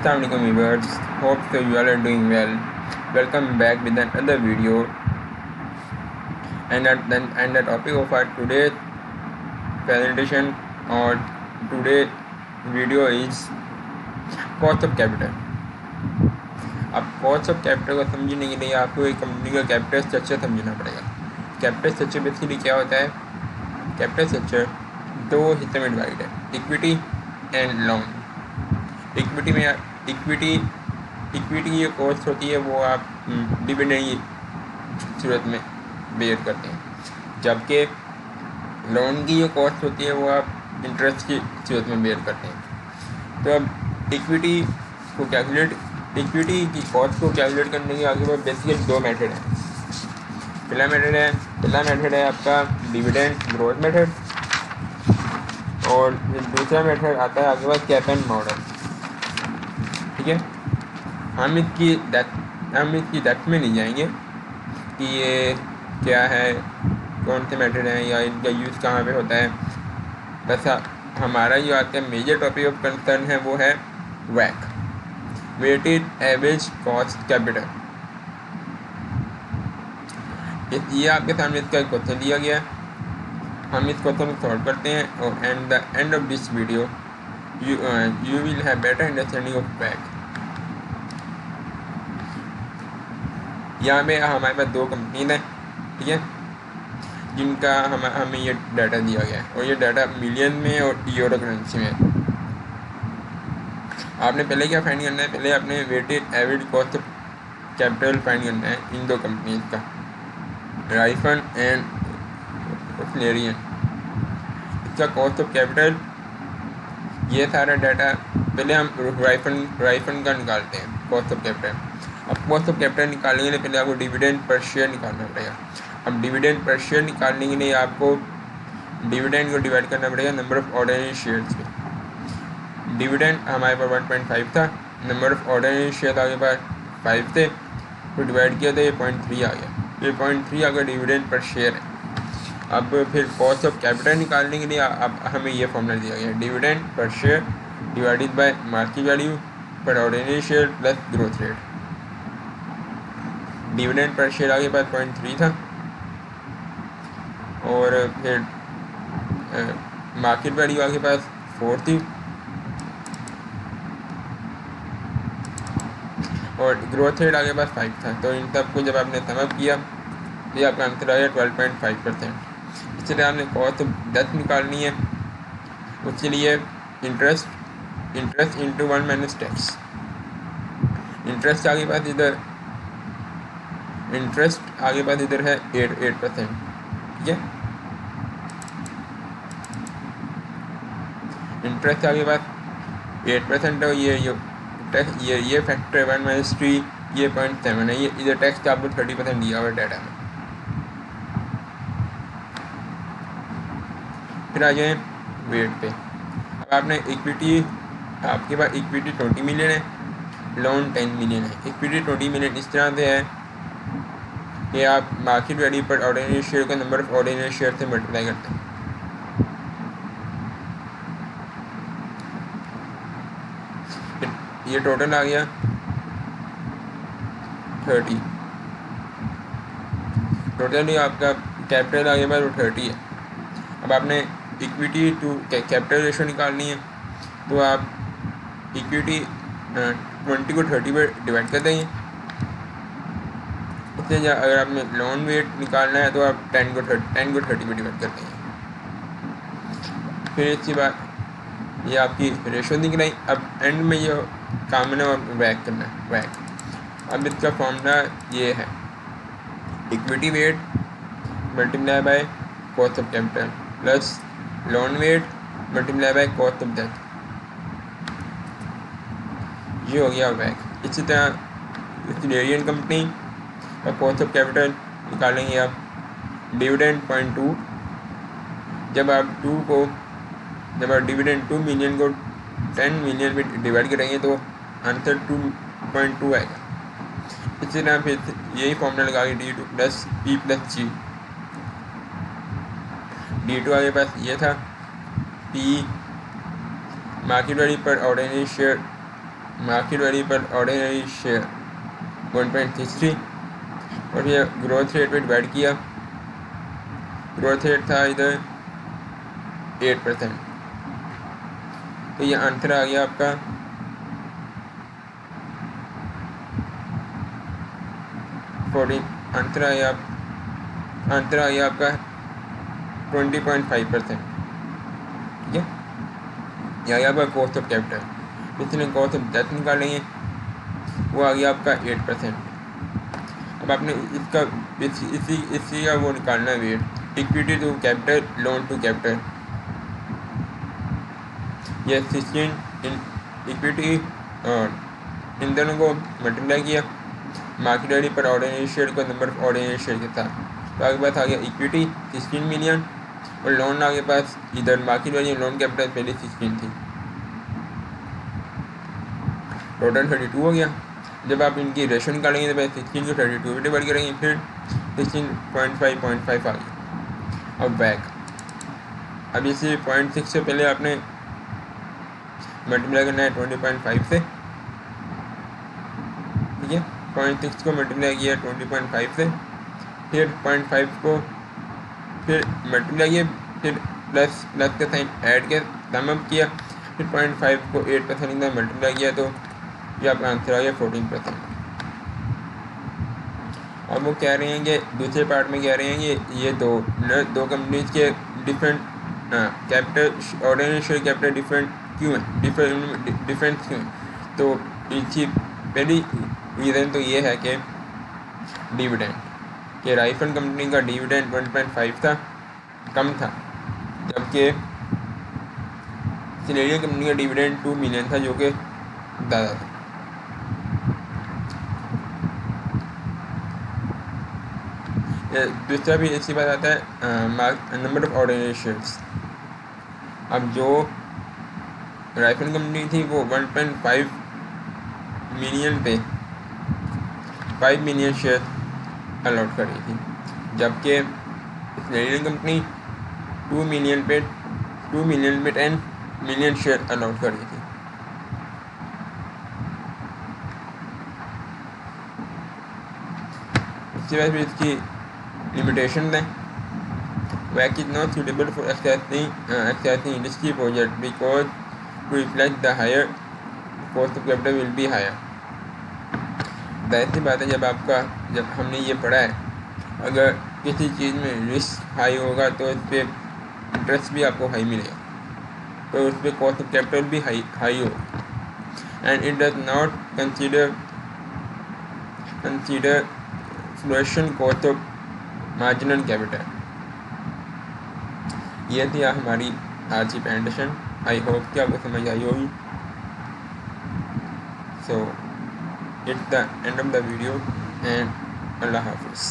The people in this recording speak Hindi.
Assalamualaikum viewers, hope so you all are doing well. Welcome back with another video, and the topic of our today's presentation or today video is cost of capital. अब कॉस्ट ऑफ कैपिटल को समझने के लिए आपको एक कंपनी का कैपिटल स्ट्रक्चर समझना पड़ेगा। कैपिटल स्ट्रक्चर बेसिकली क्या होता है? कैपिटल स्ट्रक्चर दो हिस्से में डिवाइड है, इक्विटी एंड लोन। इक्विटी में इक्विटी की कॉस्ट होती है वो आप डिविडेंड की सूरत में बेयर करते हैं, जबकि लोन की जो कॉस्ट होती है वो आप इंटरेस्ट की सूरत में बेयर करते हैं। तो अब इक्विटी की कॉस्ट को कैलकुलेट करने के आगे बेसिकली दो मेथड हैं। पहला मेथड है आपका डिविडेंड ग्रोथ मेथड, और दूसरा मेथड आता है आपके पास कैप एंड मॉडल। ठीक है, हम इसकी डेप्थ में नहीं जाएंगे कि ये क्या है, कौन से मेथड हैं या इनका यूज़ कहाँ पे होता है। बस हमारा जो आता है मेजर टॉपिक ऑफ कंसर्न है वो है वैक, वेटेड एवरेज कॉस्ट कैपिटल। ये आपके सामने इसका एक क्वेश्चन दिया गया है, हम इस क्वेश्चन को सॉल्व करते हैं और at the end of this video you will have better understanding of WACC। यहाँ पे हमारे पास दो कंपनीज हैं, ठीक है, जिनका हमें ये डाटा दिया गया है और ये डाटा मिलियन में और यूरो करेंसी में। आपने पहले क्या फाइंड करना है? पहले आपने weighted average cost of capital find करना है इन दो कंपनीज का, राइफन एंड फ्लेरियन। इसका कॉस्ट ऑफ कैपिटल, ये सारा डाटा पहले हम राइफन का निकालते हैं कॉस्ट ऑफ कैपिटल। अब कॉस्ट ऑफ कैपिटल निकालने के लिए पहले आपको डिविडेंड पर शेयर निकालना पड़ेगा। अब डिविडेंड पर शेयर निकालने के लिए आपको डिविडेंड को डिवाइड करना पड़ेगा नंबर ऑफ ऑर्डिनरी शेयर्स पे। डिविडेंड हमारे पास 1.5 था, नंबर ऑफ ऑर्डिनरी शेयर आपके पास 5 थे, तो डिवाइड किया तो ये 0.3 आ गया। ये 0.3 अगर डिविडेंड पर शेयर है। अब फिर कॉस्ट ऑफ कैपिटल निकालने के लिए अब हमें ये फॉर्मूला दिया गया है, dividend per share divided by market value per ordinary share plus growth rate. Dividend per share आगे पास 0.3 था, और फिर मार्केट वैल्यू आगे पास 4 थी, और ग्रोथ रेट आगे पास 5 था। तो इन सब को जब आपने समअप किया तो ये आपका आंसर आया 12.5%। इसलिए आपने कॉस्ट ऑफ डेथ निकालनी है, उसके लिए interest into 1 minus tax. Interest आगे पास इधर है 8%। ठीक है, इंटरेस्ट आगे पास 8% है। ये फैक्टर 1 माइनस 3, ये 0.7 है। ये इधर टैक्स आपको 30% दिया हुआ डाटा में। फिर आ जाए वेट पे। अब आपने आपके पास इक्विटी 20 मिलियन है, लोन 10 मिलियन है। इक्विटी 20 मिलियन इस तरह से है कि आप market value per ordinary share का नंबर ऑफ ऑर्डिनरी शेयर से मल्टीप्लाई करते हैं। ये टोटल आ गया 30। टोटल ही आपका कैपिटल आ गया बार 30 है। अब आपने इक्विटी टू कैपिटल रेशो निकालनी है, तो आप इक्विटी 20 को 30 पर डिवाइड कर देंगे। इससे अगर आपने लोन वेट निकालना है तो आप 10 को 30 पर डिवाइड कर देंगे। फिर इसके बाद ये आपकी रेशो निकलाई। अब एंड में जो काम है वो वैक करना है, वैक। अब इसका फॉर्मूला ये है, equity weight multiply by cost of capital plus lone weight multiply by cost of death. ये हो गया वैक। इसी तरह फ्लेरियन कंपनी का कॉस्ट ऑफ कैपिटल निकालेंगे आप, डिविडेंड 0.2। जब आप डिविडेंड 2 मिलियन को 10 मिलियन में डिवाइड करेंगे तो आंसर 2.2 आएगा। इसी तरह फिर यही फॉर्मूला लगा के D2 plus P plus G। D2 आगे पास ये था, P market value per ordinary share market value per ordinary share 1.63 और ये ग्रोथ रेट पे डिवाइड किया, ग्रोथ रेट था इधर 8%, तो ये आंसर आ गया आपका 14, आंसर आ गया आपका 20.5%। ठीक है, यह आ गया आपका कॉस्ट ऑफ कैपिटल। इसलिए कॉस्ट ऑफ डेट निकालेंगे, वो आ गया आपका 8%। अब आपने इसका इसी का वो निकालना है weight, equity to capital, loan to capital. ये 16 इन इक्विटी और इन दोनों को मल्टीप्लाई किया market value per ordinary share को नंबर ऑफ ऑर्डिनरी शेयर के साथ, तो आपके पास आ गया इक्विटी 16 मिलियन और लोन आपके पास इधर मार्केट वैल्यू लोन कैपिटल पहले 16 थी, टोटल 32 हो गया। जब आप इनकी रेशो निकालेंगे तो पहले 16 को 32 में डिवाइड करेंगे, फिर 16.5 आ गई। अब बैक, अब इसी 0.6 से पहले आपने मल्टीप्लाई करना है 20.5 से। ठीक है, 0.6 को मल्टीप्लाई किया 20.5 से, फिर 0.5 को फिर मल्टीप्लाई किया, फिर प्लस का साइन ऐड के सम अप किया, फिर 0.5 को 8% का मल्टीप्लाई किया, तो ये आपका आंसर आ गया 14%। और वो कह रहे हैं कि दूसरे पार्ट में कह रहे हैं कि ये दो कंपनीज के different capital ordinary share capital different क्यों है, डिफरेंस क्यों है। तो इसकी पहली रीज़न तो ये है कि डिविडेंड, कि राइफल कंपनी का डिविडेंड 1.5 था, कम था, जबकि सिनेरियो कंपनी का डिविडेंड 2 मिलियन था, जो कि ज़्यादा था। दूसरा भी ऐसी बात आता है नंबर ऑफ ऑर्डिनरी शेयर्स। अब जो राइफल कंपनी थी वो 1.5 मिलियन पे 5 मिलियन शेयर अलॉट कर रही थी, जबकि स्नेलियन कंपनी 2 मिलियन पे 10 मिलियन शेयर अलॉट कर रही थी। इसकी वजह से इसकी लिमिटेशन है। WACC is not suitable for accessing industry project because to reflect the higher cost of capital will be higher। जाहिर सी बात है, जब हमने ये पढ़ा है, अगर किसी चीज़ में रिस्क हाई होगा तो इस पर इंटरेस्ट भी आपको हाई मिलेगा, तो उस पर कॉस्ट ऑफ कैपिटल भी हाई होगा। And it does not consider flotation cost of marginal capital. ये थी हमारी आज की प्रेजेंटेशन। आई होप कि आपको समझ आई होगी। So it's the end of the video and अल्लाह हाफिज़।